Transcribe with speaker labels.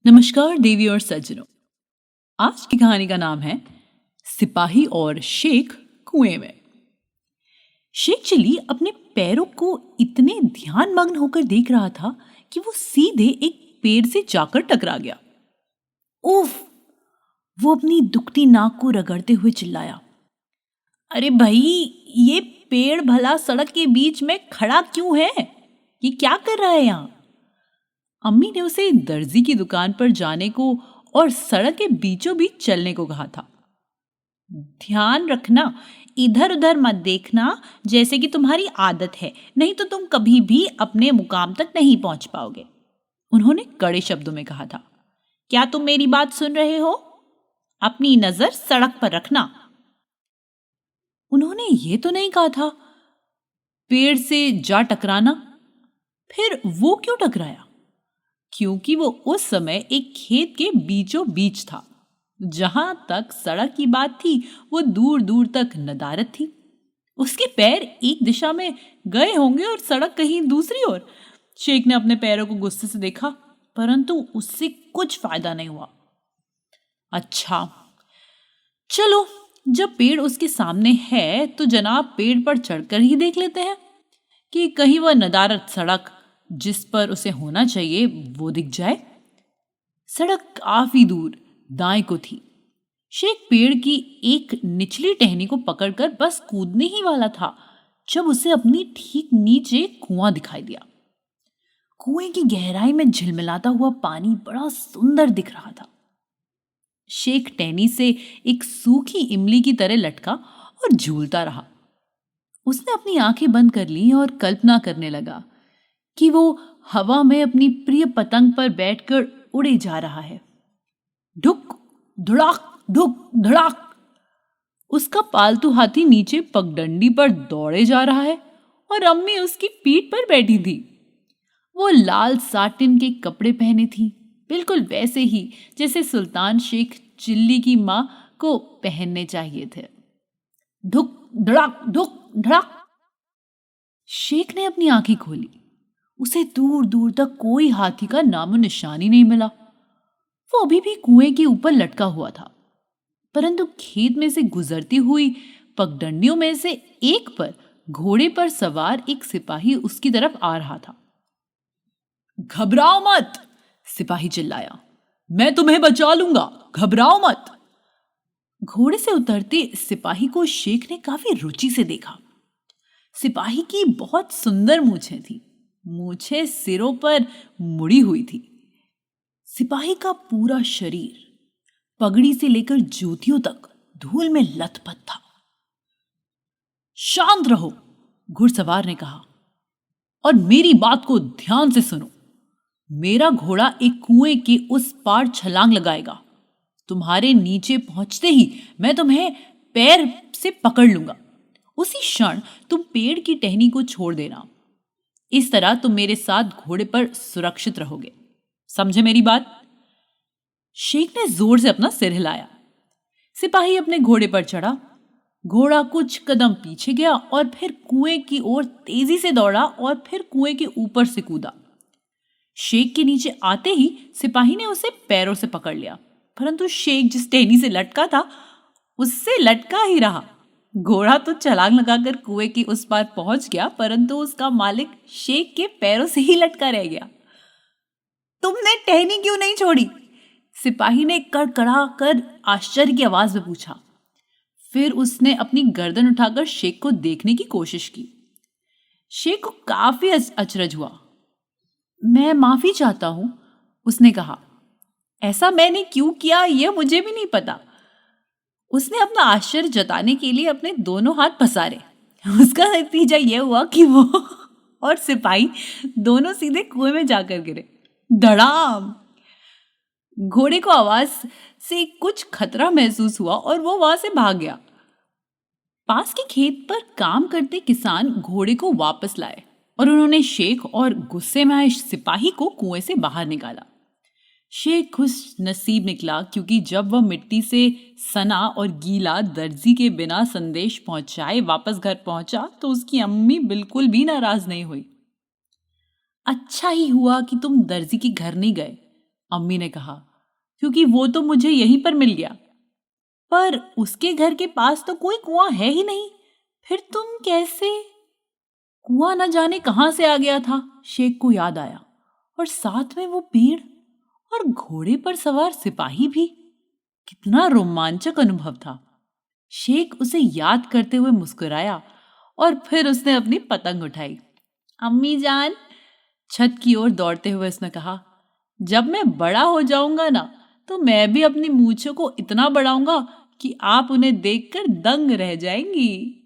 Speaker 1: नमस्कार देवी और सज्जनों। आज की कहानी का नाम है सिपाही और शेख कुएं में। शेख चिल्ली अपने पैरों को इतने ध्यानमग्न होकर देख रहा था कि वो सीधे एक पेड़ से जाकर टकरा गया। उफ! वो अपनी दुखती नाक को रगड़ते हुए चिल्लाया, अरे भाई, ये पेड़ भला सड़क के बीच में खड़ा क्यों है? ये क्या कर रहा है यहाँ? अम्मी ने उसे दर्जी की दुकान पर जाने को और सड़क के बीचों बीच चलने को कहा था। ध्यान रखना, इधर उधर मत देखना, जैसे कि तुम्हारी आदत है, नहीं तो तुम कभी भी अपने मुकाम तक नहीं पहुंच पाओगे, उन्होंने कड़े शब्दों में कहा था। क्या तुम मेरी बात सुन रहे हो? अपनी नजर सड़क पर रखना। उन्होंने ये तो नहीं कहा था पेड़ से जा टकराना। फिर वो क्यों टकराया? क्योंकि वो उस समय एक खेत के बीचों बीच था। जहां तक सड़क की बात थी, वो दूर दूर तक नदारत थी। उसके पैर एक दिशा में गए होंगे और सड़क कहीं दूसरी ओर। शेख ने अपने पैरों को गुस्से से देखा, परंतु उससे कुछ फायदा नहीं हुआ। अच्छा, चलो, जब पेड़ उसके सामने है तो जनाब पेड़ पर चढ़कर ही देख लेते हैं कि कहीं वह नदारत सड़क जिस पर उसे होना चाहिए वो दिख जाए। सड़क काफी दूर दाएं को थी। शेख पेड़ की एक निचली टहनी को पकड़कर बस कूदने ही वाला था जब उसे अपनी ठीक नीचे कुआं दिखाई दिया। कुएं की गहराई में झिलमिलाता हुआ पानी बड़ा सुंदर दिख रहा था। शेख टहनी से एक सूखी इमली की तरह लटका और झूलता रहा। उसने अपनी आंखें बंद कर ली और कल्पना करने लगा कि वो हवा में अपनी प्रिय पतंग पर बैठकर उड़े जा रहा है। ढुक ढुक धड़ाक। उसका पालतू हाथी नीचे पगडंडी पर दौड़े जा रहा है और अम्मी उसकी पीठ पर बैठी थी। वो लाल साटिन के कपड़े पहने थी, बिल्कुल वैसे ही जैसे सुल्तान शेख चिल्ली की मां को पहनने चाहिए थे। ढुक धड़ाक। शेख ने अपनी आंखें खोली। उसे दूर दूर तक कोई हाथी का नामो निशान ही नहीं मिला। वो अभी भी कुएं के ऊपर लटका हुआ था, परंतु खेत में से गुजरती हुई पगडंडियों में से एक पर घोड़े पर सवार एक सिपाही उसकी तरफ आ रहा था। घबराओ मत, सिपाही चिल्लाया, मैं तुम्हें बचा लूंगा, घबराओ मत। घोड़े से उतरते सिपाही को शेख ने काफी रुचि से देखा। सिपाही की बहुत सुंदर मूछें थी। मूछें सिरों पर मुड़ी हुई थी। सिपाही का पूरा शरीर पगड़ी से लेकर जूतियों तक धूल में लथपथ था। शांत रहो, घुड़सवार ने कहा, और मेरी बात को ध्यान से सुनो। मेरा घोड़ा एक कुएं के उस पार छलांग लगाएगा। तुम्हारे नीचे पहुंचते ही मैं तुम्हें पैर से पकड़ लूंगा। उसी क्षण तुम पेड़ की टहनी को छोड़ देना। इस तरह तुम मेरे साथ घोड़े पर सुरक्षित रहोगे। समझे मेरी बात? शेख ने जोर से अपना सिर हिलाया। सिपाही अपने घोड़े पर चढ़ा। घोड़ा कुछ कदम पीछे गया और फिर कुएं की ओर तेजी से दौड़ा और फिर कुएं के ऊपर से कूदा। शेख के नीचे आते ही सिपाही ने उसे पैरों से पकड़ लिया, परंतु शेख जिस टहनी से लटका था उससे लटका ही रहा। घोड़ा तो छलांग लगाकर कुएं की उस पार पहुंच गया, परंतु उसका मालिक शेख के पैरों से ही लटका रह गया। तुमने टहनी क्यों नहीं छोड़ी? सिपाही ने कड़कड़ा कर आश्चर्य की आवाज में पूछा। फिर उसने अपनी गर्दन उठाकर शेख को देखने की कोशिश की। शेख को काफी अचरज हुआ। मैं माफी चाहता हूं, उसने कहा। ऐसा मैंने क्यों किया यह मुझे भी नहीं पता। उसने अपना आश्चर्य जताने के लिए अपने दोनों हाथ पसारे। उसका नतीजा यह हुआ कि वो और सिपाही दोनों सीधे कुएं में जाकर गिरे। धड़ाम। घोड़े को आवाज से कुछ खतरा महसूस हुआ और वो वहां से भाग गया। पास के खेत पर काम करते किसान घोड़े को वापस लाए और उन्होंने शेख और गुस्से में आए सिपाही को कुएं से बाहर निकाला। शेख खुश नसीब निकला, क्योंकि जब वह मिट्टी से सना और गीला दर्जी के बिना संदेश पहुंचाए वापस घर पहुंचा तो उसकी अम्मी बिल्कुल भी नाराज नहीं हुई। अच्छा ही हुआ कि तुम दर्जी के घर नहीं गए, अम्मी ने कहा, क्योंकि वो तो मुझे यहीं पर मिल गया। पर उसके घर के पास तो कोई कुआं है ही नहीं, फिर तुम कैसे? कुआं न जाने कहां से आ गया था, शेख को याद आया। और साथ में वो पेड़ और घोड़े पर सवार सिपाही भी। कितना रोमांचक अनुभव था। शेख उसे याद करते हुए मुस्कुराया और फिर उसने अपनी पतंग उठाई। अम्मी जान, छत की ओर दौड़ते हुए उसने कहा, जब मैं बड़ा हो जाऊंगा ना, तो मैं भी अपनी मूंछों को इतना बढ़ाऊंगा कि आप उन्हें देखकर दंग रह जाएंगी।